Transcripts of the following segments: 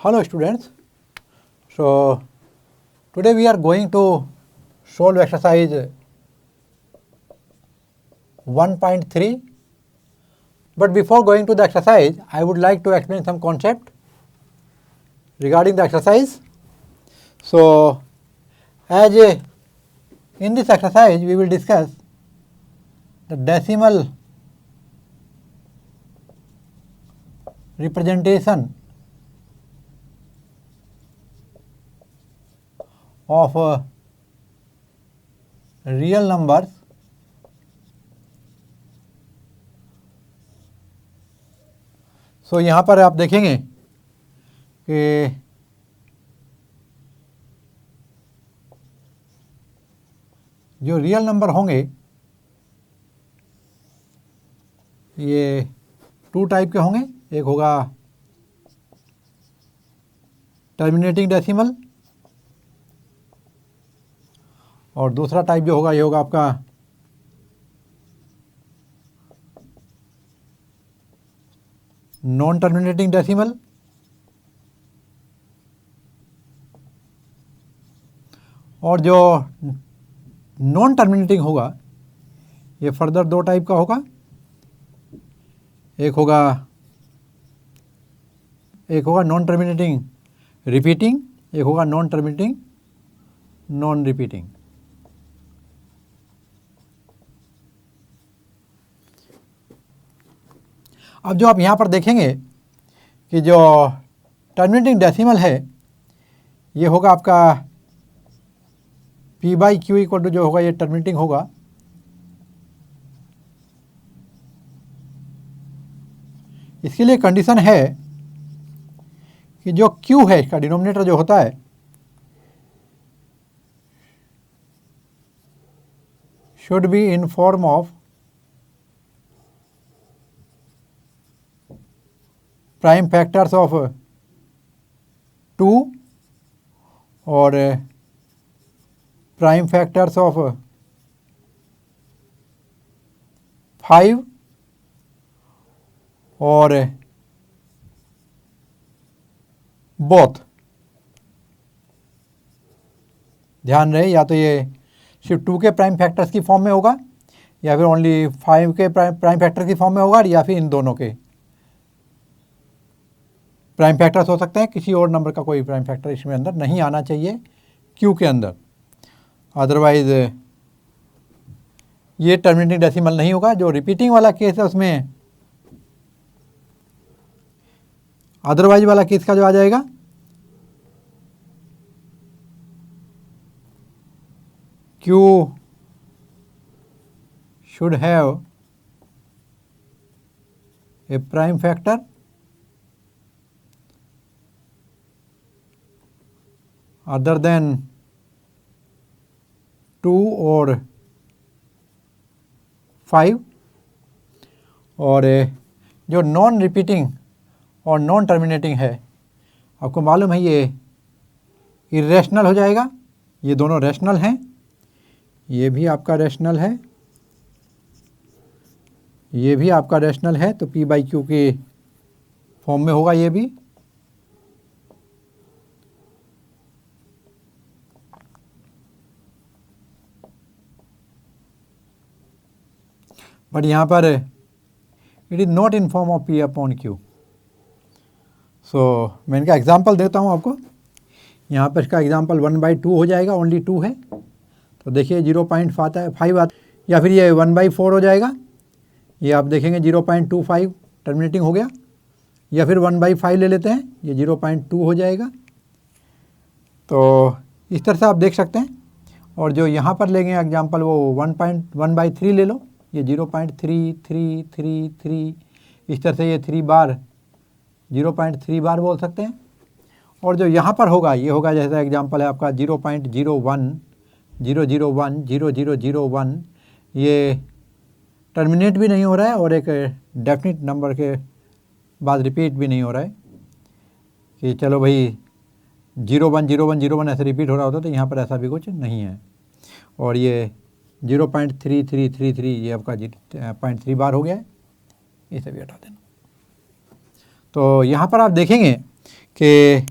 Hello students. So today we are going to solve exercise 1.3. But before going to the exercise, I would like to explain some concept regarding the exercise. So in this exercise we will discuss the decimal representation of real numbers सो यहाँ पर आप देखेंगे कि जो real number होंगे ये to type के होंगे। एक होगा टर्मिनेटिंग डेसिमल और दूसरा टाइप जो होगा ये होगा आपका नॉन टर्मिनेटिंग डेसिमल। और जो नॉन टर्मिनेटिंग होगा ये फर्दर दो टाइप का होगा। एक होगा नॉन टर्मिनेटिंग रिपीटिंग, एक होगा नॉन टर्मिनेटिंग नॉन रिपीटिंग। अब जो आप यहाँ पर देखेंगे कि जो टर्मिनेटिंग डेसिमल है ये होगा आपका P/Q इक्वल टू जो होगा ये टर्मिनेटिंग होगा। इसके लिए कंडीशन है कि जो Q है इसका डिनोमिनेटर जो होता है should be in form of prime factors of 2 और प्राइम फैक्टर्स ऑफ 5 और बोथ। ध्यान रहे या तो ये सिर्फ 2 के प्राइम फैक्टर्स की फॉर्म में होगा या फिर ओनली 5 के प्राइम फैक्टर की फॉर्म में होगा या फिर इन दोनों के प्राइम फैक्टर्स हो सकते हैं। किसी और नंबर का कोई प्राइम फैक्टर इसमें अंदर नहीं आना चाहिए क्यू के अंदर, अदरवाइज ये टर्मिनेटिंग डेसिमल नहीं होगा। जो रिपीटिंग वाला केस है उसमें अदरवाइज वाला केस का जो आ जाएगा Q should have a prime factor other than 2 और 5। और जो नॉन रिपीटिंग और नॉन टर्मिनेटिंग है आपको मालूम है ये इरेशनल हो जाएगा। ये दोनों रैशनल हैं, ये भी आपका रैशनल है, ये भी आपका रैशनल है। तो P/Q के फॉर्म में होगा ये भी। बट यहाँ पर it is not in form of P/Q। सो मैं इनका एग्जांपल देता हूँ आपको। यहाँ पर इसका एग्जांपल 1/2 हो जाएगा, ओनली 2 है तो देखिए 0.5 आता है, या फिर ये 1/4 हो जाएगा। ये आप देखेंगे 0.25 टर्मिनेटिंग हो गया, या फिर 1/5 ले लेते हैं, ये 0.2 हो जाएगा। तो इस तरह से आप देख सकते हैं। और जो यहाँ पर लेंगे एग्जांपल वो 1/3 ले लो, ये 0.3333, इस तरह से ये 3 बार 0.3 बार बोल सकते हैं। और जो यहाँ पर होगा ये होगा जैसा एग्जांपल है आपका 0.01 001 0001, ये टर्मिनेट भी नहीं हो रहा है और एक डेफिनेट नंबर के बाद रिपीट भी नहीं हो रहा है कि चलो भाई 010101 ऐसे रिपीट हो रहा होता तो यहाँ पर ऐसा भी कुछ नहीं है। और ये 0.3333 ये आपका 0.3 बार हो गया है, इसे भी हटा देना। तो यहाँ पर आप देखेंगे कि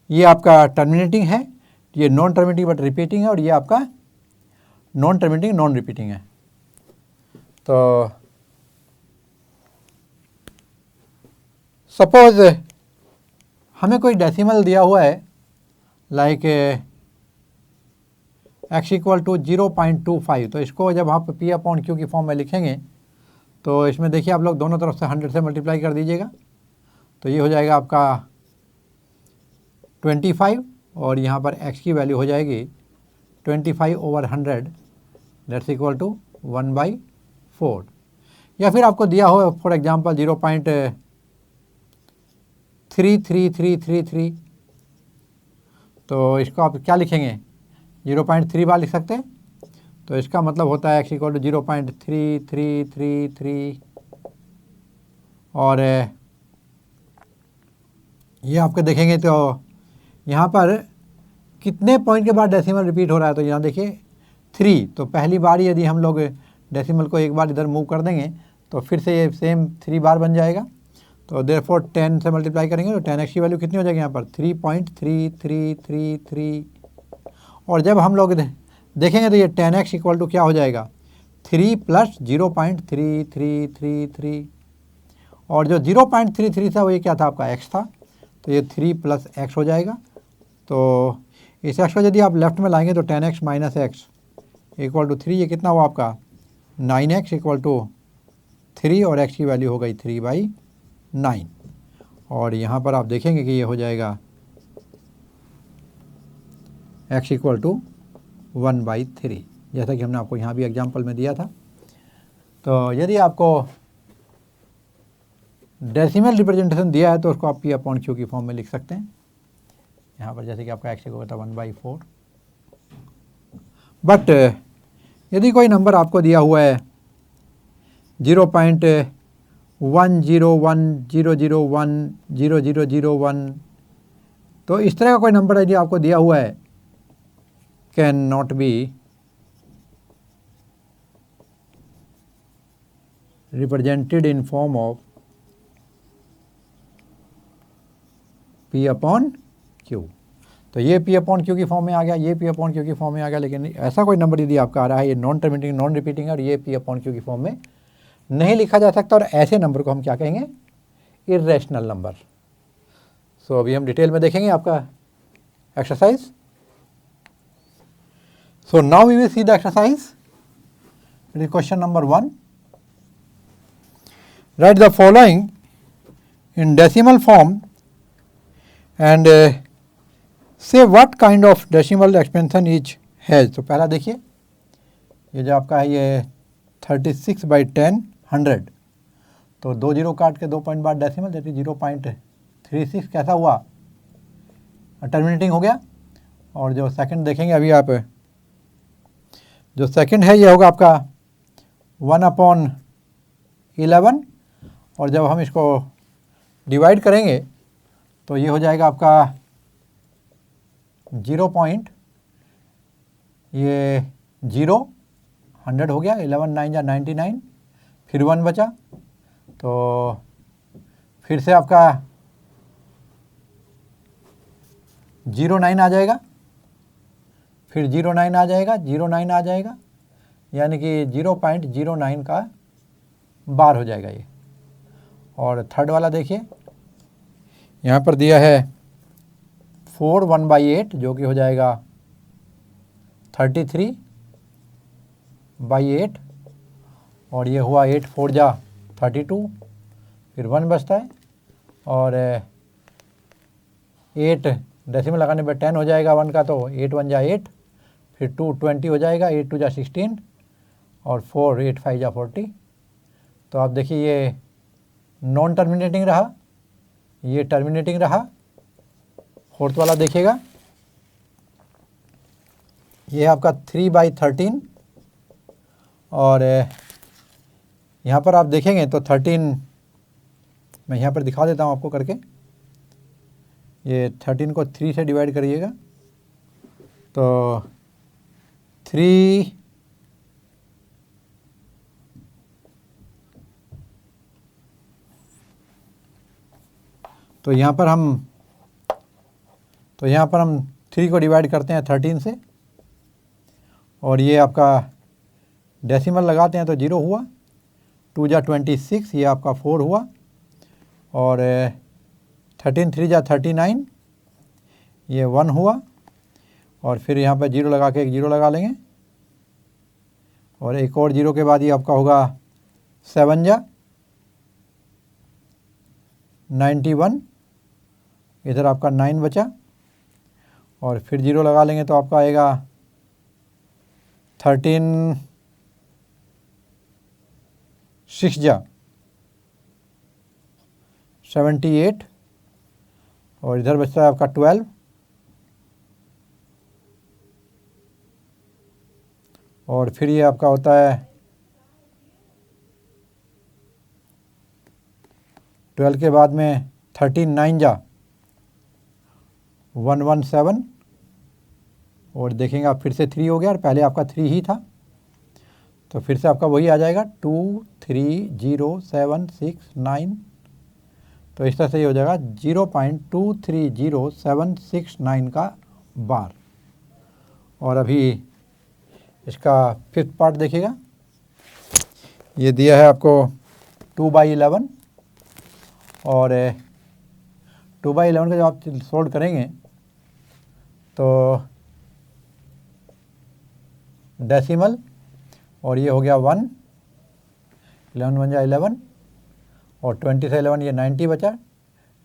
ये आपका टर्मिनेटिंग है, ये नॉन टर्मिनेटिंग बट रिपीटिंग है, और ये आपका नॉन टर्मिनेटिंग नॉन रिपीटिंग है। तो सपोज हमें कोई डेसिमल दिया हुआ है लाइक x इक्वल टू 0.25, तो इसको जब आप p अपॉन q की फॉर्म में लिखेंगे तो इसमें देखिए आप लोग दोनों तरफ से 100 से मल्टीप्लाई कर दीजिएगा, तो ये हो जाएगा आपका 25, और यहाँ पर x की वैल्यू हो जाएगी 25/100, दैट्स इक्वल टू 1/4। या फिर आपको दिया हो फॉर एग्जांपल 0.33333, तो इसको आप क्या लिखेंगे, 0.3 बार लिख सकते हैं, तो इसका मतलब होता है x इक्वल टू 0.3333, और ये आपके देखेंगे तो यहाँ पर कितने पॉइंट के बाद डेसिमल रिपीट हो रहा है, तो यहाँ देखिए 3, तो पहली बार यदि हम लोग डेसिमल को एक बार इधर मूव कर देंगे तो फिर से ये सेम 3 बार बन जाएगा, तो देयरफॉर 10 से मल्टीप्लाई करेंगे तो 10x की वैल्यू कितनी हो जाएगी यहाँ पर 3.3333, और जब हम लोग देखेंगे तो ये 10x इक्वल टू क्या हो जाएगा 3 + 0.3333, और जो 0.33 था वो ये क्या था आपका x था, तो ये 3 + x हो जाएगा। तो इस x को यदि आप लेफ्ट में लाएंगे तो 10x - x इक्वल टू 3, ये कितना हुआ आपका 9x इक्वल टू 3, और x की वैल्यू हो गई 3/9, और यहाँ पर आप देखेंगे कि ये हो जाएगा x इक्वल टू 1/3, जैसा कि हमने आपको यहाँ भी एग्जाम्पल में दिया था। तो यदि आपको डेसिमल रिप्रेजेंटेशन दिया है तो उसको आप p अपॉन q की फॉर्म में लिख सकते हैं, यहाँ पर जैसे कि आपका x इक्वल होता है 1/4। बट यदि कोई नंबर आपको दिया हुआ है 0.100100100001, तो इस तरह का कोई नंबर यदि आपको दिया हुआ है can not be represented in form of p upon q, तो ये p अपॉन q की फॉर्म में आ गया, ये p अपॉन q की फॉर्म में आ गया। लेकिन ऐसा कोई नंबर यदि आपका आ रहा है ये नॉन टर्मिनेटिंग नॉन रिपीटिंग है और ये p अपॉन q की फॉर्म में नहीं लिखा जा सकता, और ऐसे नंबर को हम क्या कहेंगे, इर्रेशनल नंबर। सो अभी हम डिटेल में देखेंगे आपका exercise. So now we will see the exercise. It is question number 1। Write the following in decimal form and say what kind of decimal expansion each has. तो पहला देखिए ये जो आपका है ये 36/10 100, तो 2 जीरो काट के 2 पॉइंट बाद डेसिमल, दैट इज 0.36 कैसा हुआ, टर्मिनेटिंग हो गया। और जो सेकंड देखेंगे अभी आप, जो सेकंड है ये होगा आपका 1/11, और जब हम इसको डिवाइड करेंगे तो ये हो जाएगा आपका 0 पॉइंट, ये 0 100 हो गया, 11 9 या 99, फिर 1 बचा, तो फिर से आपका 09 आ जाएगा, फिर 09 आ जाएगा, 09 आ जाएगा, यानी कि 0.09 का बार हो जाएगा ये। और थर्ड वाला देखिए यहाँ पर दिया है 4 1/8, जो कि हो जाएगा 33/8, और ये हुआ 8 4 जा 32, फिर 1 बचता है, और 8 डेसिमल लगाने पर 10 हो जाएगा 1 का, तो 8 1 जा 8, फिर 2 20 हो जाएगा, 8 2 जा 16, और 4 8 5 जा 40। तो आप देखिए ये नॉन टर्मिनेटिंग रहा, ये टर्मिनेटिंग रहा। फोर्थ वाला देखिएगा, ये आपका 3/13, और यहाँ पर आप देखेंगे तो 13, मैं यहाँ पर दिखा देता हूँ आपको करके। ये 13 को 3 से डिवाइड करिएगा तो 3 तो यहाँ पर हम तो यहाँ पर हम 3 को डिवाइड करते हैं 13 से, और ये आपका डेसिमल लगाते हैं तो 0 हुआ, 2 जा 26, ये आपका 4 हुआ, और 13 3 जा 39, ये 1 हुआ, और फिर यहाँ पर 0 लगा के एक 0 लगा लेंगे, और एक और 0 के बाद ये आपका होगा 7 जा 91, इधर आपका 9 बचा, और फिर 0 लगा लेंगे तो आपका आएगा 13 6 जा 78, और इधर बचता है आपका 12, और फिर ये आपका होता है 12 के बाद में 13 9 जा 117, और देखेंगे आप फिर से 3 हो गया, और पहले आपका 3 ही था, तो फिर से आपका वही आ जाएगा 2 3 0 7 6 9, तो इस तरह से ये हो जाएगा 0.230769 का बार। और अभी इसका 5th पार्ट देखिएगा, ये दिया है आपको 2/11, और 2/11 का जब आप सोल्व करेंगे तो डेसिमल, और ये हो गया 1, 11 1 जा 11, और 20 से 11 ये 90 बचा,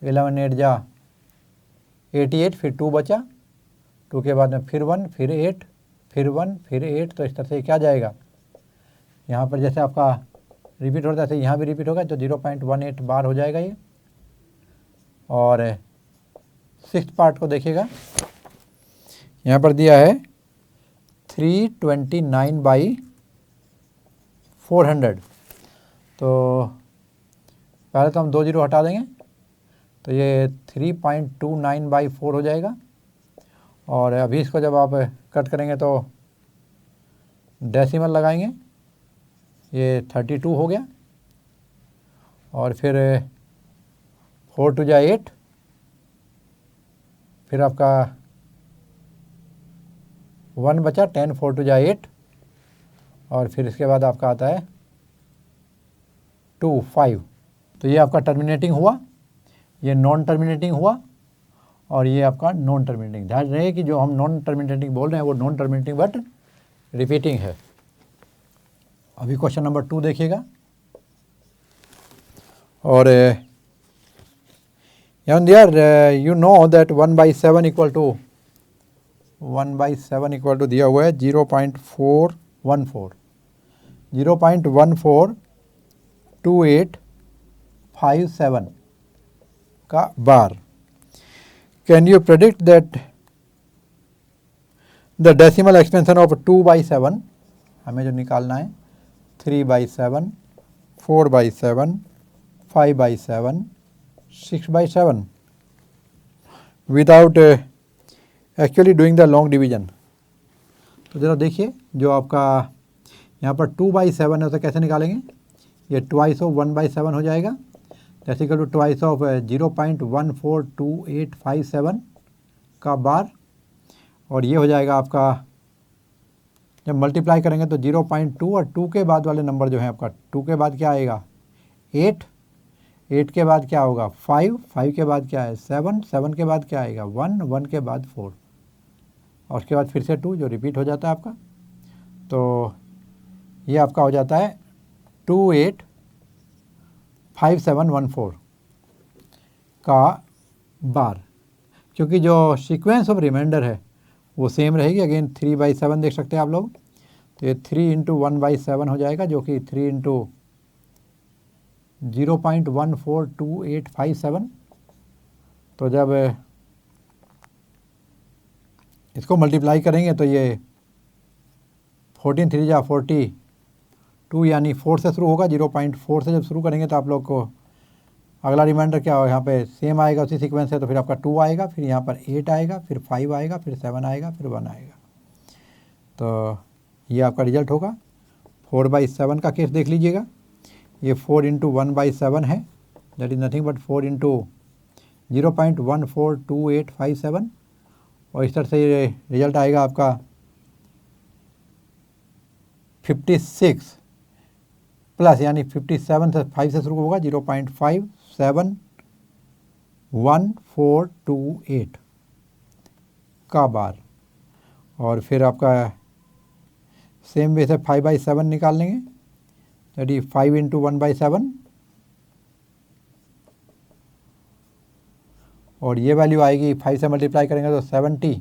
11 8 जा 88, फिर 2 बचा, 2 के बाद में फिर 1, फिर 8, फिर 1, फिर 8, तो इस तरह से क्या जाएगा, यहाँ पर जैसे आपका रिपीट होता है ऐसे यहाँ भी रिपीट होगा, तो 0.18 बार हो जाएगा ये। और 6th पार्ट को देखिएगा, यहाँ पर दिया है 329/400, तो पहले तो हम 2 0 हटा देंगे, तो ये 3.29/4 हो जाएगा, और अभी इसको जब आप कट करेंगे तो डेसिमल लगाएंगे, ये 32 हो गया, और फिर 4 2 जा 8, फिर आपका 1 बचा, 10 4 2 जा 8, और फिर इसके बाद आपका आता है 2 5, तो ये आपका टर्मिनेटिंग हुआ, ये नॉन टर्मिनेटिंग हुआ, और ये आपका नॉन टर्मिनेटिंग। ध्यान रहे कि जो हम नॉन टर्मिनेटिंग बोल रहे हैं वो नॉन टर्मिनेटिंग बट रिपीटिंग है। अभी क्वेश्चन नंबर 2 देखिएगा, और you know that 1/7 equal to 1/7 equal to दिया हुआ है 0.414 0.142857 का बार। Can you predict that the decimal expansion of 2/7, हमें जो निकालना है 3/7, 4/7, 5/7, 6/7 without actually doing the long division। तो ज़रा देखिए, जो आपका यहाँ पर 2/7 है उसे कैसे निकालेंगे, ये ट्वाइस ऑफ 1/7 हो जाएगा, जैसे इक्वल टू ट्वाइस ऑफ 0.142857 का बार, और ये हो जाएगा आपका, जब मल्टीप्लाई करेंगे तो 0.2, और 2 के बाद वाले नंबर जो है आपका 2 के बाद क्या आएगा 8, 8 के बाद क्या होगा 5, 5 के बाद क्या है 7, 7 के बाद क्या आएगा 1, 1 के बाद 4, और उसके बाद फिर से 2 जो रिपीट हो जाता है आपका। तो ये आपका हो जाता है 285714 का बार, क्योंकि जो सीक्वेंस ऑफ रिमाइंडर है वो सेम रहेगी। अगेन 3/7 देख सकते हैं आप लोग, तो ये 3 × 1/7 हो जाएगा, जो कि 3 × 0.142857। तो जब इसको मल्टीप्लाई करेंगे तो ये 14 3 जा 42, यानी 4 से शुरू होगा। 0.4 से जब शुरू करेंगे तो आप लोग को अगला रिमाइंडर क्या होगा, यहाँ पे सेम आएगा उसी सीक्वेंस से, तो फिर आपका 2 आएगा, फिर यहाँ पर 8 आएगा, फिर 5 आएगा, फिर 7 आएगा, फिर 1 आएगा। तो ये आपका रिजल्ट होगा। 4/7 का केस देख लीजिएगा, ये 4 × 1/7 है, दैट इज़ नथिंग बट 4 × 0.142857, और इस तरह से ये रिजल्ट आएगा आपका 56 प्लस, यानी 57 से 5 से शुरू होगा 0.571428 का बार। और फिर आपका सेम वे से 5/7 निकाल लेंगे, यानी 5 × 1/7, और ये वैल्यू आएगी 5 से मल्टीप्लाई करेंगे तो 70,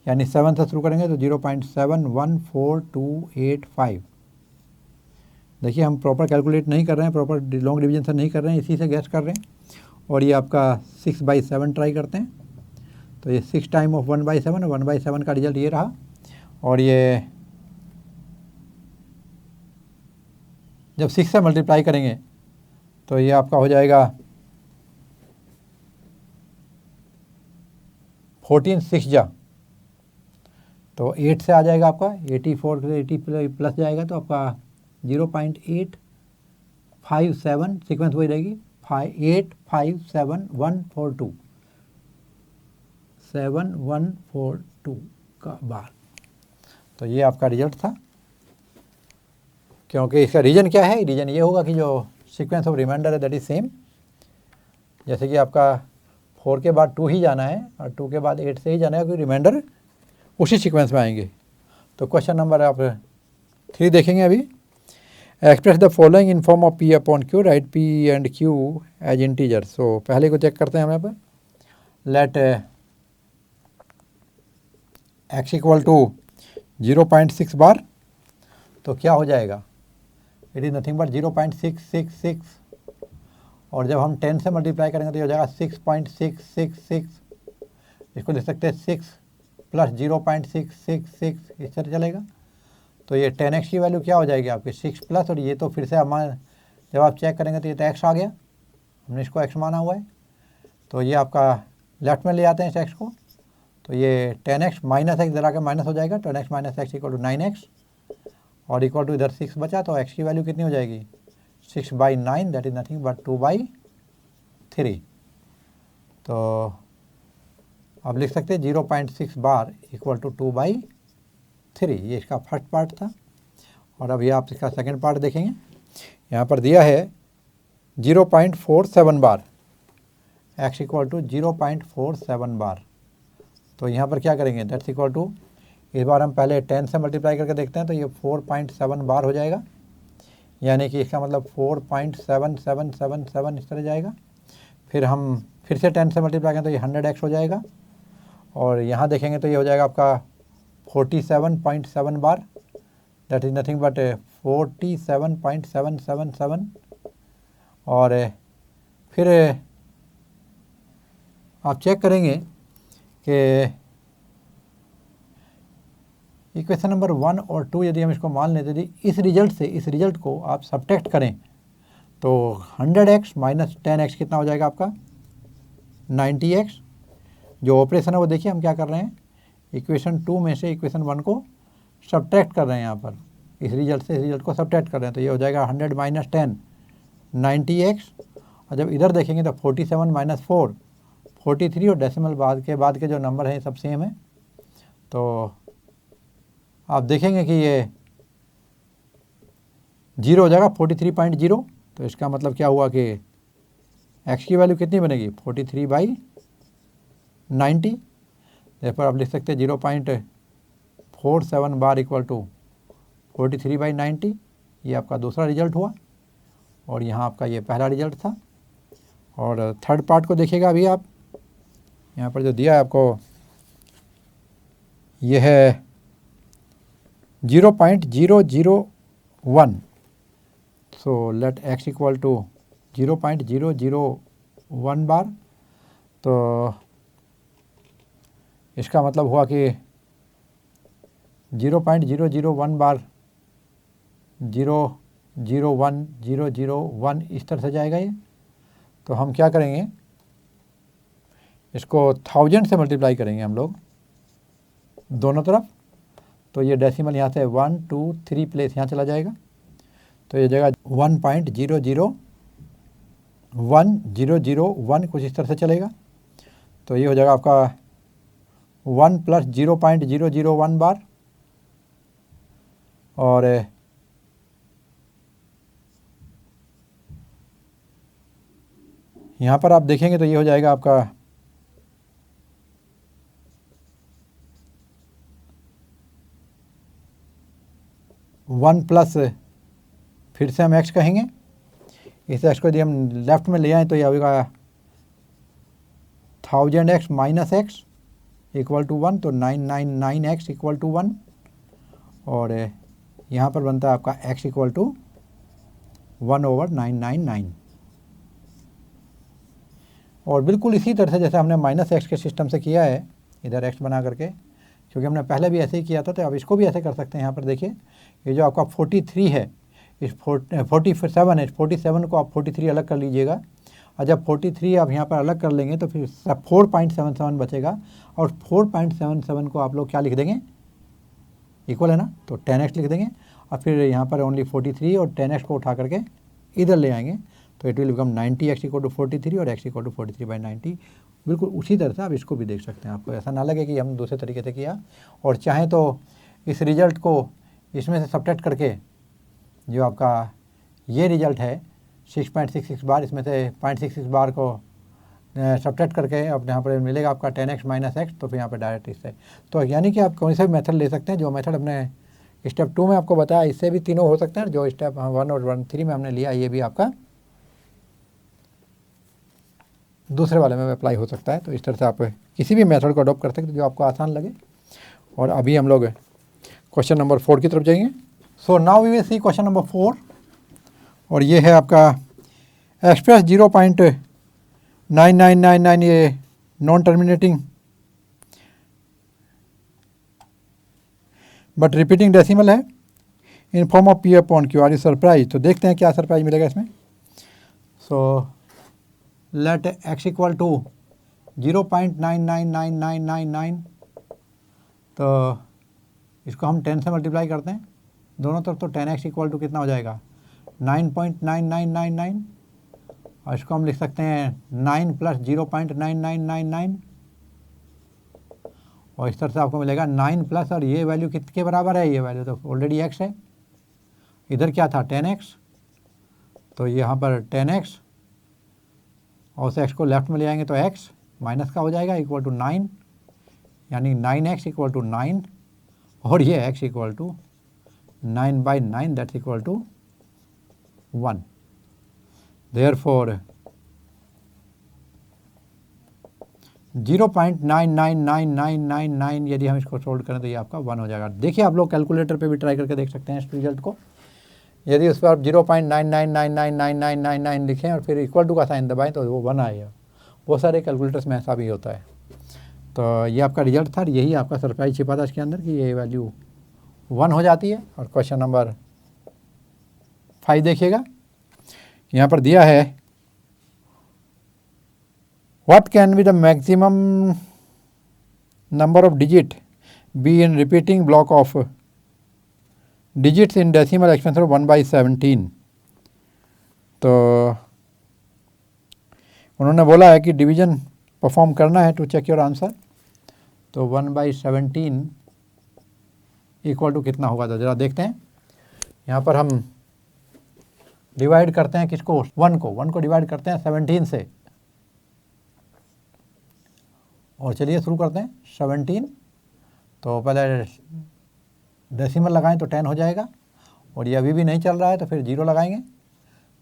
यानी 7 से शुरू करेंगे तो 0.714285। देखिए हम प्रॉपर कैलकुलेट नहीं कर रहे हैं, प्रॉपर लॉन्ग डिवीजन से नहीं कर रहे हैं, इसी से गैस कर रहे हैं। और ये आपका 6/7 ट्राई करते हैं, तो ये 6 टाइम ऑफ 1/7, 1/7 का रिजल्ट ये रहा। और ये जब 6 से मल्टीप्लाई करेंगे तो ये आपका हो जाएगा 14 6 जा, तो 8 से आ जाएगा आपका 84 से 80 प्लस जाएगा तो आपका 0.8557, सीक्वेंस वही रहेगी 857142 7142 का बार। तो ये आपका रिजल्ट था। क्योंकि इसका रीजन क्या है, रीजन ये होगा कि जो सीक्वेंस ऑफ रिमाइंडर है दैट इज सेम। जैसे कि आपका 4 के बाद 2 ही जाना है और 2 के बाद 8 से ही जाना है, क्योंकि रिमाइंडर उसी सीक्वेंस में आएंगे। तो क्वेश्चन नंबर आप 3 देखेंगे अभी। Express the following in form of P/Q, write P and Q as integer. So पहले को चेक करते हैं हम यहाँ पर। Let x equal to 0.6 bar, तो क्या हो जाएगा, इट इज़ नथिंग बट 0.666, और जब हम 10 से मल्टीप्लाई करेंगे तो ये हो जाएगा 6.666। इसको लिख सकते हैं 6 प्लस 0.666, इस तरह चलेगा। तो ये 10x की वैल्यू क्या हो जाएगी आपकी 6 प्लस, और ये तो फिर से हमारे जब आप चेक करेंगे तो ये तो x आ गया, हमने इसको x माना हुआ है। तो ये आपका लेफ्ट में ले आते हैं इस x को, तो ये 10x माइनस x जरा के माइनस हो जाएगा, 10x minus x equal to 9x, और इक्वल टू इधर 6 बचा, तो x की वैल्यू कितनी हो जाएगी 6/9, दैट इज नथिंग बट 2/3। तो अब लिख सकते हैं 0.6 बार इक्वल टू 2/3। ये इसका फर्स्ट पार्ट था। और अब ये आप इसका सेकंड पार्ट देखेंगे। यहाँ पर दिया है 0.47 बार, x इक्वल टू 0.47 बार। तो यहाँ पर क्या करेंगे, दैट्स इक्वल टू, इस बार हम पहले 10 से मल्टीप्लाई करके देखते हैं, तो ये 4.7 बार हो जाएगा, यानी कि इसका मतलब 4.7777 इस तरह जाएगा। फिर हम फिर से 10 से मल्टीप्लाई करें तो ये 100x हो जाएगा, और यहाँ देखेंगे तो ये हो जाएगा आपका 47.7 बार, दैट इज़ नथिंग बट 47.777। और फिर आप चेक करेंगे कि इक्वेशन नंबर 1 और 2 यदि हम इसको मान लेते थे, इस रिजल्ट को आप सब्ट्रैक्ट करें तो 100x माइनस 10x कितना हो जाएगा आपका 90x। जो ऑपरेशन है वो देखिए हम क्या कर रहे हैं, इक्वेशन 2 में से इक्वेशन 1 को सब्ट्रैक्ट कर रहे हैं। यहाँ पर इस रिजल्ट से इस रिजल्ट को सब्ट्रैक्ट कर रहे हैं, तो ये हो जाएगा 100 माइनस 10 90x। और जब इधर देखेंगे तो 47 माइनस 4 43, और डेसिमल बाद के जो नंबर हैं सब सेम है। तो आप देखेंगे कि ये 0 हो जाएगा 43.0। तो इसका मतलब क्या हुआ कि x की वैल्यू कितनी बनेगी 43/90। तherefore आप लिख सकते हैं 0.47 बार इक्वल टू 43/90। ये आपका दूसरा रिजल्ट हुआ, और यहाँ आपका ये पहला रिजल्ट था। और थर्ड पार्ट को देखिएगा अभी आप, यहाँ पर जो दिया है आपको, ये है 0.001। So let x equal to 0.001 bar. तो इसका मतलब हुआ कि 0.001 बार 001 इस तरह से जाएगा ये। तो हम क्या करेंगे, इसको 1000 से मल्टीप्लाई करेंगे हम लोग दोनों तरफ। तो ये डेसिमल यहाँ से 1 2 3 प्लेस यहाँ चला जाएगा, तो ये जगह 1.001001 कुछ इस तरह से चलेगा। तो ये हो जाएगा आपका 1 प्लस 0.001 बार, और यहाँ पर आप देखेंगे तो ये हो जाएगा आपका 1 प्लस, फिर से हम x कहेंगे, इस x को यदि हम लेफ्ट में ले आएँ तो यह होगा 1000x minus x equal to 1, तो 999x इक्वल टू 1, और यहाँ पर बनता है आपका x इक्वल टू 1/999। और बिल्कुल इसी तरह से जैसे हमने माइनस एक्स के सिस्टम से किया है इधर x बना करके, क्योंकि हमने पहले भी ऐसे ही किया था, तो अब इसको भी ऐसे कर सकते हैं। यहाँ पर देखिए ये जो आपका 43 है, इस 47 है, 47 को आप 43 अलग कर लीजिएगा, और जब 43 आप यहाँ पर अलग कर लेंगे तो फिर 4.77 बचेगा, और 4.77 को आप लोग क्या लिख देंगे, इक्वल है ना, तो 10x लिख देंगे, और फिर यहाँ पर ओनली 43 और 10x को उठा करके इधर ले आएंगे, तो it will become 90x equal to 43 और x इक्वल टू 43/90। बिल्कुल उसी तरह से आप इसको भी देख सकते हैं, आपको ऐसा ना लगे कि हम दूसरे तरीके से किया। और चाहें तो इस रिज़ल्ट को इसमें से सब्ट्रैक्ट करके जो आपका ये रिज़ल्ट है 6.66 बार, इसमें से 0.66 बार को सब्ट्रैक्ट करके अब यहाँ पर मिलेगा आपका 10x माइनस x, तो फिर यहाँ पर डायरेक्ट इससे, तो यानी कि आप कौन से मेथड ले सकते हैं। जो मेथड हमने स्टेप 2 में आपको बताया, इससे भी तीनों हो सकते हैं, जो स्टेप 1 और 3 में हमने लिया, ये भी आपका दूसरे वाले में अप्लाई हो सकता है। तो इस तरह से आप किसी भी मेथड को अडॉप्ट कर सकते हैं जो आपको आसान लगे। और अभी हम लोग क्वेश्चन नंबर 4 की तरफ जाएंगे। So now we will see question number 4, और ये है आपका एक्सप्रेस 0.9999, ये non terminating but repeating decimal है in form of P/Q। Are you surprise? तो देखते हैं क्या सरप्राइज मिलेगा इसमें। So let x equal to 0.999999, तो इसको हम 10 से मल्टीप्लाई करते हैं दोनों तरफ, तो 10x इक्वल टू कितना हो जाएगा 9.9999, और इसको हम लिख सकते हैं 9 प्लस 0.9999, और इस तरह से आपको मिलेगा 9 प्लस, और ये वैल्यू कितने बराबर है, ये वैल्यू तो ऑलरेडी x है, इधर क्या था 10x, तो यहाँ पर 10x, और उस x को लेफ्ट में ले आएंगे तो x माइनस का हो जाएगा इक्वल टू 9, यानी 9x इक्वल टू 9, और ये x equal to 9/9, that's equal to 1। Therefore 0.999999 यदि हम इसको सोल्व करें तो ये आपका 1 हो जाएगा। देखिए आप लोग कैलकुलेटर पे भी ट्राई करके देख सकते हैं इस रिजल्ट को। यदि उस पर आप 0.99999999 लिखें और फिर इक्वल टू का साइन दबाएं तो वो 1 आएगा। बहुत सारे कैलकुलेटर्स में ऐसा भी होता है। तो ये आपका रिजल्ट था, यही आपका सरप्राइज छिपा था इसके अंदर कि ये वैल्यू 1 हो जाती है। और क्वेश्चन नंबर 5 देखिएगा, यहाँ पर दिया है what can be the maximum number of digit be in repeating block of digits in decimal expansion 1/17। तो उन्होंने बोला है कि डिवीजन परफॉर्म करना है टू चेक योर आंसर। तो 1/17 इक्वल टू कितना होगा, तो ज़रा देखते हैं। यहाँ पर हम डिवाइड करते हैं किसको, 1 को डिवाइड करते हैं 17 से। और चलिए शुरू करते हैं 17, तो पहले डेसिमल लगाएं तो 10 हो जाएगा, और ये अभी भी नहीं चल रहा है तो फिर 0 लगाएंगे।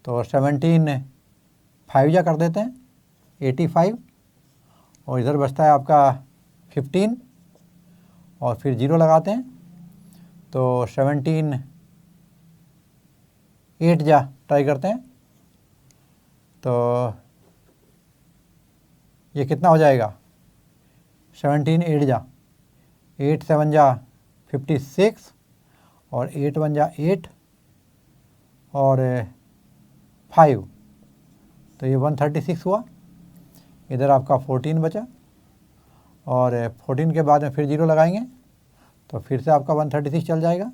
तो 17 5 जा कर देते हैं 85, और इधर बचता है आपका 15, और फिर 0 लगाते हैं तो 17 8 जा ट्राई करते हैं, तो ये कितना हो जाएगा 17 8 जा, 8 7 जा 56, और 8 1 जा 8, और 5, तो ये 136 हुआ। इधर आपका 14 बचा, और 14 के बाद में फिर 0 लगाएंगे तो फिर से आपका 136 चल जाएगा,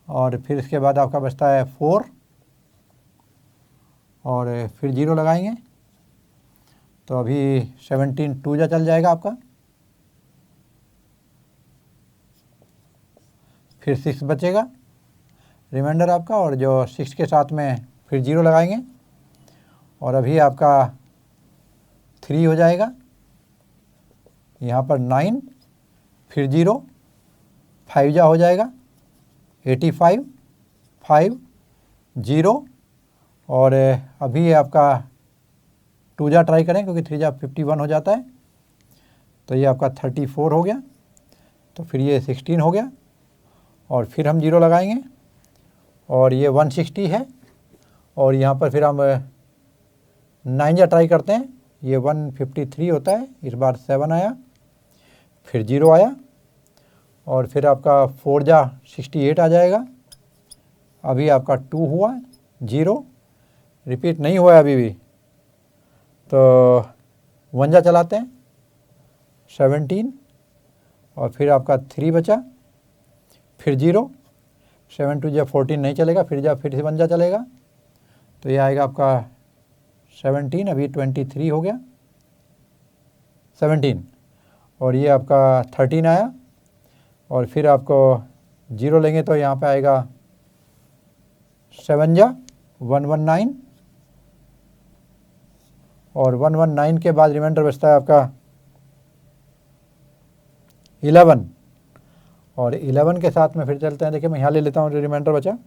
और फिर इसके बाद आपका बचता है 4, और फिर 0 लगाएंगे तो अभी 17 2 जा चल जाएगा आपका, फिर 6 बचेगा रिमाइंडर आपका, और जो 6 के साथ में फिर 0 लगाएंगे, और अभी आपका 3 हो जाएगा, यहाँ पर 9 फिर 0, 5 जा हो जाएगा 85, 5 0, और अभी आपका 2 जा ट्राई करें क्योंकि 3 जा 51 हो जाता है, तो ये आपका 34 हो गया, तो फिर ये 16 हो गया, और फिर हम 0 लगाएंगे, और ये 160 है, और यहाँ पर फिर हम 9 जा ट्राई करते हैं, ये 153 होता है, इस बार 7 आया, फिर 0 आया, और फिर आपका 4 जा 68 आ जाएगा, अभी आपका 2 हुआ 0, रिपीट नहीं हुआ अभी भी, तो 1 जा चलाते हैं 17, और फिर आपका 3 बचा, फिर 0, 7 2 जा 14 नहीं चलेगा, फिर से 1 जा चलेगा, तो ये आएगा आपका 17, अभी 23 हो गया 17, और ये आपका 13 आया, और फिर आपको 0 लेंगे तो यहाँ पे आएगा 7 जा 119, और 119 के बाद रिमाइंडर बचता है आपका 11, और 11 के साथ में फिर चलते हैं। देखिए मैं यहाँ ले लेता हूँ, जो रिमाइंडर बचा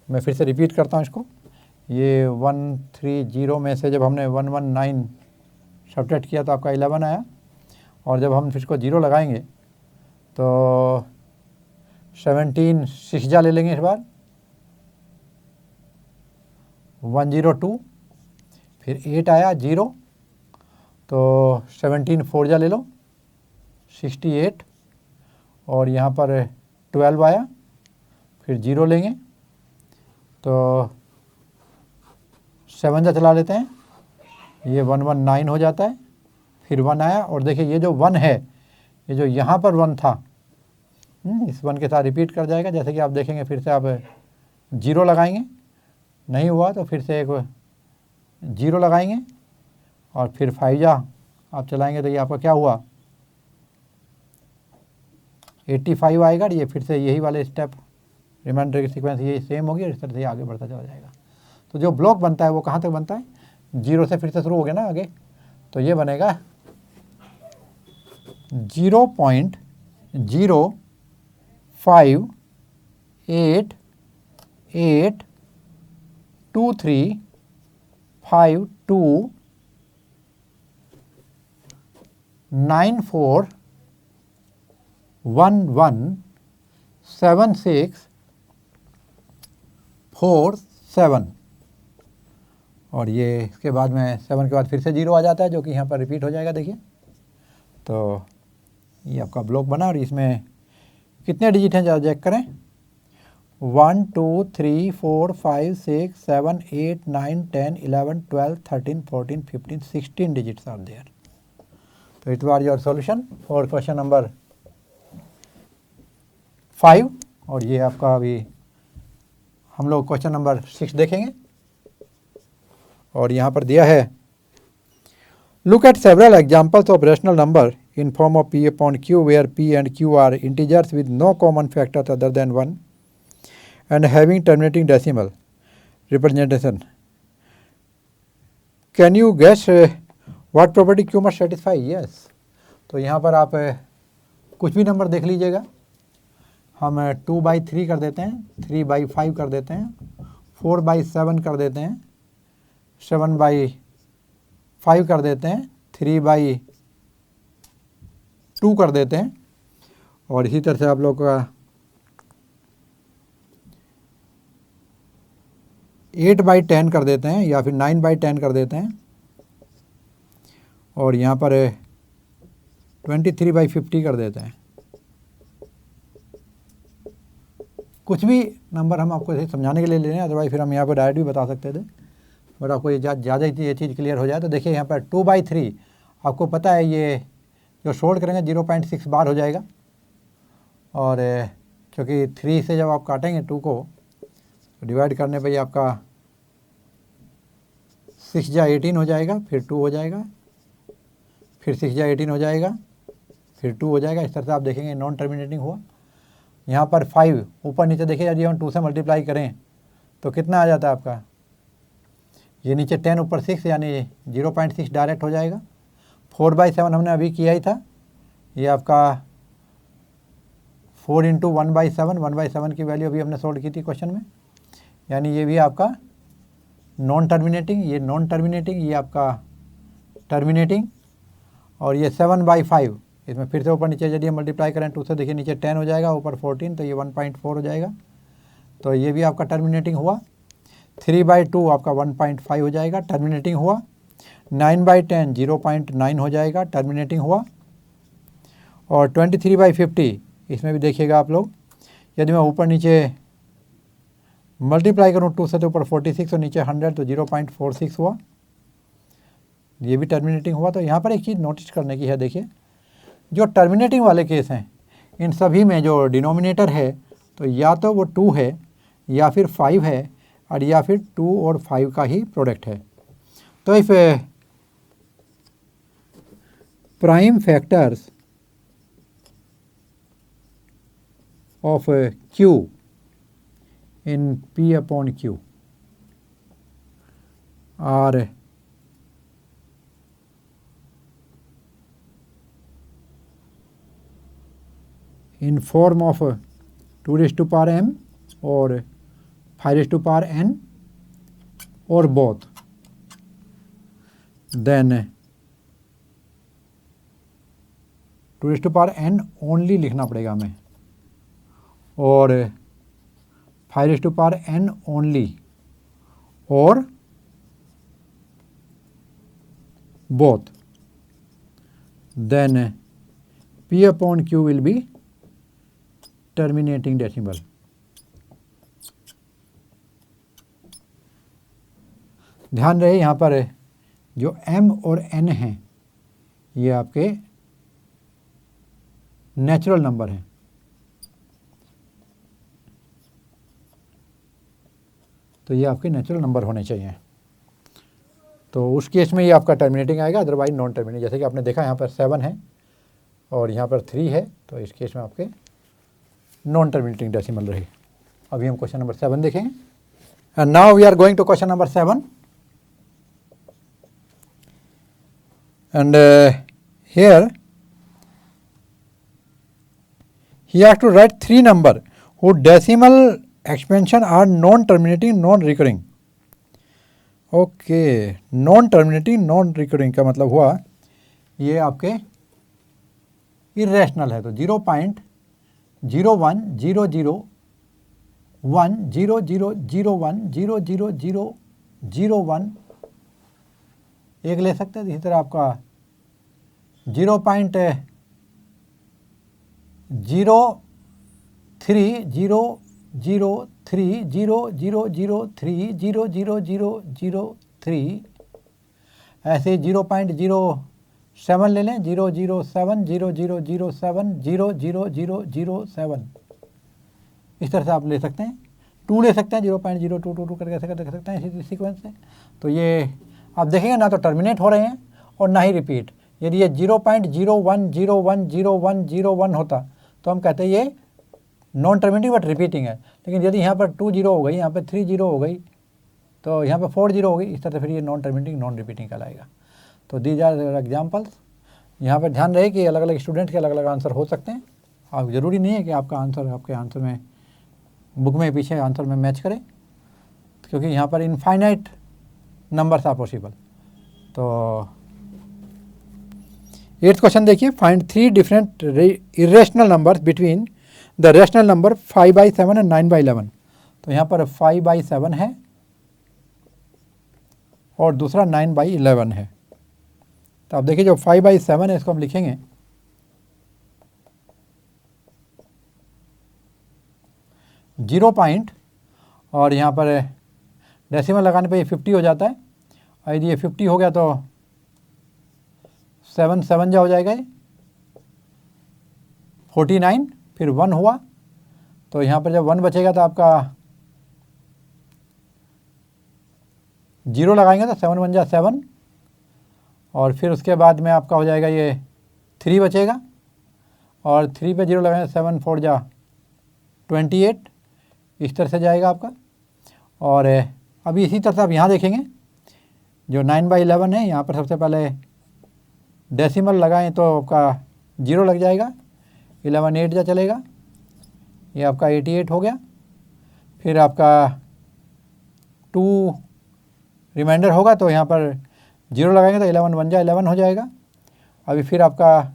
मैं फिर से रिपीट करता हूँ इसको, ये 130 में से जब हमने 119 सब्ट्रैक्ट किया तो आपका 11 आया, और जब हम इसको 0 लगाएंगे तो 17 6 जा ले लेंगे इस बार 102, फिर 8 आया 0, तो 17 4 जा ले लो 68, और यहाँ पर 12 आया, फिर 0 लेंगे तो 7 जा चला लेते हैं, ये 119 हो जाता है, फिर 1 आया, और देखिए ये जो 1 है, ये जो यहाँ पर 1 था, इस 1 के साथ रिपीट कर जाएगा, जैसे कि आप देखेंगे फिर से आप 0 लगाएंगे, नहीं हुआ तो फिर से एक 0 लगाएंगे, और फिर 5 जा आप चलाएंगे तो ये आपका क्या हुआ 85 आएगा, ये फिर से यही वाले स्टेप रिमाइंडर की सीक्वेंस ये सेम होगी, और इस तरह से आगे बढ़ता चला जाएगा। तो जो ब्लॉक बनता है वो कहाँ तक बनता है, 0 से फिर से शुरू हो गया ना आगे, तो ये बनेगा 0.888234 और ये इसके बाद में 7 के बाद फिर से 0 आ जाता है, जो कि यहाँ पर रिपीट हो जाएगा। देखिए तो ये आपका ब्लॉक बना, और इसमें कितने डिजिट हैं ज़रा चेक करें, 1 2 3 4 5 6 7 8 9 10 11 12 13 14 15 16 डिजिट्स आर देयर। तो it was your solution for question number 5, और ये आपका अभी हम लोग क्वेश्चन नंबर 6 देखेंगे, और यहाँ पर दिया है look at several examples of rational number in form of p upon q where p and q are integers with no common factors other than 1 and having terminating decimal representation. Can you guess what property q must satisfy? Yes. तो यहाँ पर आप कुछ भी number देख लीजिएगा, हम 2/3 कर देते हैं, 3/5 कर देते हैं, 4/7 कर देते हैं, 7/5 कर देते हैं, 3/2 कर देते हैं, और इसी तरह से आप लोग का 8/10 कर देते हैं, या फिर 9/10 कर देते हैं, और यहाँ पर 23/50 कर देते हैं। कुछ भी नंबर हम आपको समझाने के लिए ले रहे हैं, अदरवाइज फिर हम यहाँ पर डायरेक्ट भी बता सकते थे, बट आपको ये ज़्यादा ये चीज़ क्लियर हो जाए तो देखिए यहाँ पर 2/3 आपको पता है, ये जो शोल्ड करेंगे 0.6 बार हो जाएगा, और क्योंकि 3 से जब आप काटेंगे 2 को तो डिवाइड करने पे ये आपका 6 जा 18 हो जाएगा, फिर 2 हो जाएगा, फिर 6 जा 18 हो जाएगा, फिर 2 हो जाएगा। इस तरह से आप देखेंगे नॉन टर्मिनेटिंग हुआ। यहाँ पर 5 ऊपर नीचे देखिए, यदि हम 2 से मल्टीप्लाई करें तो कितना आ जाता है आपका, ये नीचे 10 ऊपर 6 यानी 0.6 डायरेक्ट हो जाएगा। 4/7 हमने अभी किया ही था, ये आपका 4 इंटू 1/7, 1/7 की वैल्यू अभी हमने सोल्व की थी क्वेश्चन में, यानी ये भी आपका नॉन टर्मिनेटिंग, ये नॉन टर्मिनेटिंग, ये आपका टर्मिनेटिंग, और ये 7/5, इसमें फिर से ऊपर नीचे यदि हम मल्टीप्लाई करें 2 से, देखिए नीचे 10 हो जाएगा, ऊपर 14, तो ये 1.4 हो जाएगा, तो ये भी आपका टर्मिनेटिंग हुआ। 3/2 आपका 1.5 हो जाएगा, टर्मिनेटिंग हुआ। 9/10 0.9 हो जाएगा, टर्मिनेटिंग हुआ। और 23/50 इसमें भी देखिएगा आप लोग, यदि मैं ऊपर नीचे मल्टीप्लाई करूँ 2 से तो ऊपर 46 और नीचे 100, तो 0.46 हुआ, ये भी टर्मिनेटिंग हुआ। तो यहाँ पर एक चीज़ नोटिस करने की है, देखिए जो टर्मिनेटिंग वाले केस हैं इन सभी में जो डिनोमिनेटर है तो या तो वो 2 है या फिर 5 है, और या फिर 2 और 5 का ही प्रोडक्ट है। तो if prime factors of Q in P upon Q are in form of 2 raised to power m or 5 raised to power n or both, then 2 raised to power n only लिखना पड़ेगा हमें, और 5 raised to power n only or both, then P upon Q will be terminating decimal। ध्यान रहे यहाँ पर जो m और n हैं ये आपके नेचुरल नंबर हैं, तो ये आपके नेचुरल नंबर होने चाहिए, तो उस केस में ये आपका टर्मिनेटिंग आएगा, अदरवाइज नॉन टर्मिनेटिंग। जैसे कि आपने देखा यहाँ पर 7 है और यहाँ पर 3 है, तो इस केस में आपके नॉन टर्मिनेटिंग डेसिमल रही। अभी हम क्वेश्चन नंबर 7 देखेंगे, and now we are going to question number 7, and here he has to write 3 number whose decimal expansion are non terminating non recurring। Okay, non terminating non recurring का मतलब हुआ ये आपके irrational है, तो 0.010010001000001 एक ले सकते हैं। इसी तरह आपका 0.00300300003 ऐसे 0.07 ले लें, 00700070007 इस तरह से आप ले सकते हैं। 2 ले सकते हैं, 0.0222 करके ऐसे कर सकते हैं इसी सीक्वेंस से। तो ये आप देखेंगे ना तो टर्मिनेट हो रहे हैं और ना ही रिपीट। यदि ये 0.01010101 होता तो हम कहते हैं ये नॉन टर्मिनेटिंग बट रिपीटिंग है, लेकिन यदि यहाँ पर 2 0 हो गई, यहाँ पर 3 0 हो गई, तो यहाँ पर 4 0 हो गई, इस तरह से फिर ये नॉन टर्मिनेटिंग नॉन रिपीटिंग कहलाएगा। तो दीज आर एग्जाम्पल्स। यहाँ पर ध्यान रहे कि अलग अलग स्टूडेंट के अलग अलग आंसर हो सकते हैं। आप ज़रूरी नहीं है कि आपका आंसर आपके आंसर में बुक में पीछे आंसर में मैच करे, क्योंकि यहाँ पर इनफाइनाइट नंबर्स आर पॉसिबल। तो 8th क्वेश्चन देखिए, find 3 different irrational numbers between the rational number 5/7 and 9/11। तो यहाँ पर 5/7 है और दूसरा 9/11 है। तो आप देखिए जो 5/7 है इसको हम लिखेंगे 0 पॉइंट, और यहाँ पर डेसिमल लगाने पे ये 50 हो जाता है, और यदि ये 50 हो गया तो 7 7 जा हो जाएगा, ये 49, फिर 1 हुआ, तो यहाँ पर जब 1 बचेगा तो आपका 0 लगाएंगे तो 7 1 जा 7, और फिर उसके बाद में आपका हो जाएगा ये 3 बचेगा, और 3 पे 0 लगाएंगे 7 4 जा 28 इस तरह से जाएगा आपका। और अभी इसी तरह से आप यहाँ देखेंगे जो 9/11 है, यहाँ पर सबसे पहले डेसिमल लगाएं तो आपका 0 लग जाएगा, 11 8 जा चलेगा, ये आपका 88 हो गया। फिर आपका 2 रिमाइंडर होगा तो यहाँ पर 0 लगाएंगे तो 11 1 जा 11 हो जाएगा। अभी फिर आपका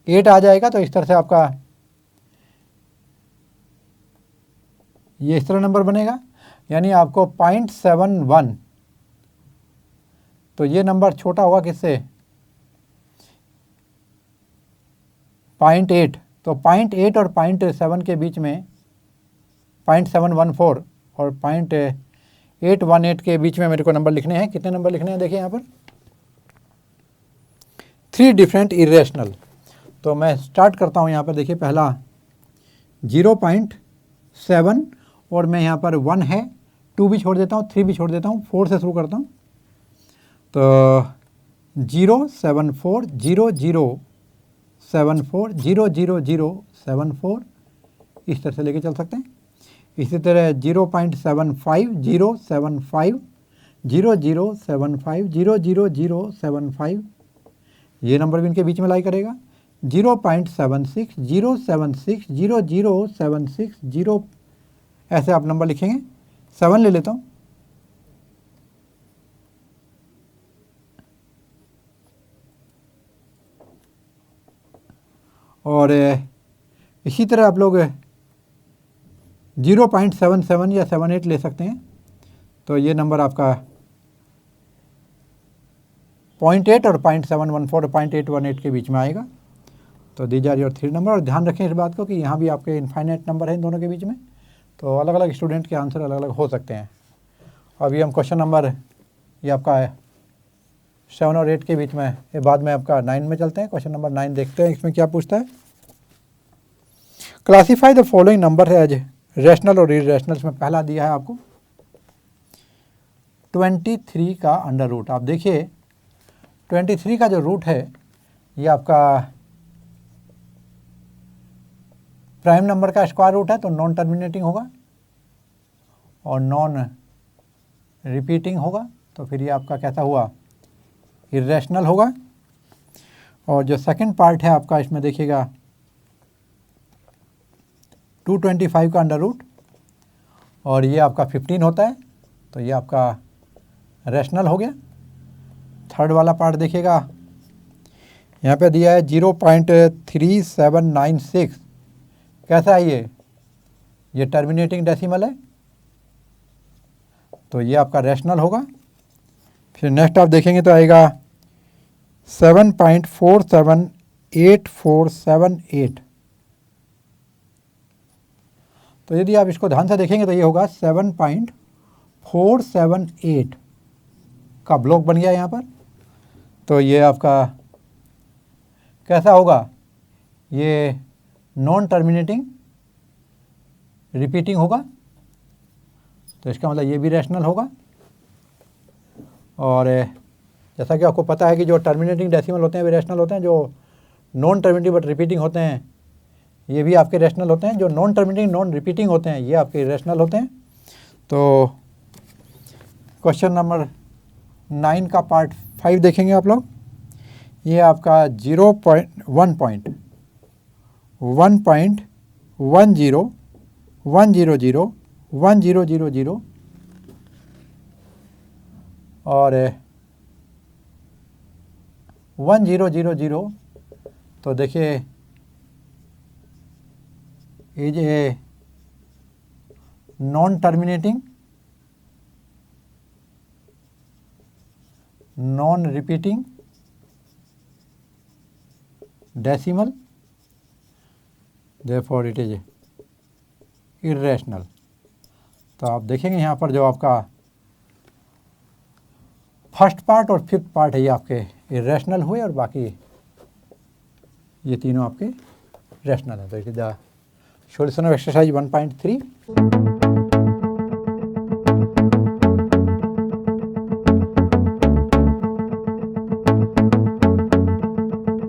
8 आ जाएगा, तो इस तरह से आपका ये इस तरह नंबर बनेगा, यानी आपको 0.71, तो ये नंबर छोटा होगा किससे, 0.8, तो 0.8 और 0.7 के बीच में 0.714 और 0.818 के बीच में मेरे को नंबर लिखने हैं। कितने नंबर लिखने हैं देखिए यहाँ पर, 3 डिफरेंट इरेशनल। तो मैं स्टार्ट करता हूँ यहाँ पर, देखिए पहला 0.7 और मैं यहाँ पर 1 है, 2 भी छोड़ देता हूँ, 3 भी छोड़ देता हूँ, 4 से शुरू करता हूँ। तो 0 7 4 0 0 7 4 0 0 0 7 4 इस तरह से लेके चल सकते हैं। इसी तरह 0.75 0 7 5 0 0 7 5 0 0 0 7 5 ये नंबर भी इनके बीच में लाई करेगा। 0.76 0 7 6 0 0 7 6 0, ऐसे आप नंबर लिखेंगे। 7 ले लेता हूँ, और इसी तरह आप लोग 0.77 या 78 ले सकते हैं, तो ये नंबर आपका 0.8 और 0.714 0.818 के बीच में आएगा। तो दीज आर योर 3 नंबर। और ध्यान रखें इस बात को कि यहाँ भी आपके इनफाइनाइट नंबर है इन दोनों के बीच में, तो अलग अलग स्टूडेंट के आंसर अलग अलग हो सकते हैं। अभी हम क्वेश्चन नंबर ये आपका 7 और 8 के बीच में, ये बाद में आपका 9 में चलते हैं। क्वेश्चन नंबर 9 देखते हैं, इसमें क्या पूछता है। Classify the following number as rational और इरेशनल। इसमें पहला दिया है आपको 23 का अंडर रूट। आप देखिए 23 का जो रूट है ये आपका प्राइम नंबर का स्क्वायर रूट है, तो नॉन टर्मिनेटिंग होगा और नॉन रिपीटिंग होगा, तो फिर ये आपका कैसा हुआ, इरेशनल होगा। और जो सेकंड पार्ट है आपका, इसमें देखिएगा 225 का अंडर रूट और ये आपका 15 होता है, तो ये आपका रैशनल हो गया। थर्ड वाला पार्ट देखिएगा, यहाँ पे दिया है 0.3796, कैसा है ये टर्मिनेटिंग डेसिमल है, तो ये आपका रैशनल होगा। फिर नेक्स्ट आप देखेंगे तो आएगा 7.478478, तो यदि आप इसको ध्यान से देखेंगे तो ये होगा 7.478 का ब्लॉक बन गया यहाँ पर। तो ये आपका कैसा होगा, ये नॉन टर्मिनेटिंग रिपीटिंग होगा, तो इसका मतलब ये भी रैशनल होगा। और जैसा कि आपको पता है कि जो टर्मिनेटिंग डेसिमल होते हैं वे रैशनल होते हैं, जो नॉन टर्मिनेटिंग बट रिपीटिंग होते हैं ये भी आपके रैशनल होते हैं, जो नॉन टर्मिनेटिंग नॉन रिपीटिंग होते हैं ये आपके रैशनल होते हैं। तो क्वेश्चन नंबर 9 का पार्ट 5 देखेंगे आप लोग। ये आपका 1.10 100 1000 और 1000, तो देखिए is a non terminating non repeating decimal, therefore it is irrational. तो आप देखेंगे यहाँ पर जो आपका फर्स्ट पार्ट और फिफ्थ पार्ट है ये आपके इरेशनल हुए और बाकी ये तीनों आपके रैशनल है। तो it is the solution of exercise 1.3।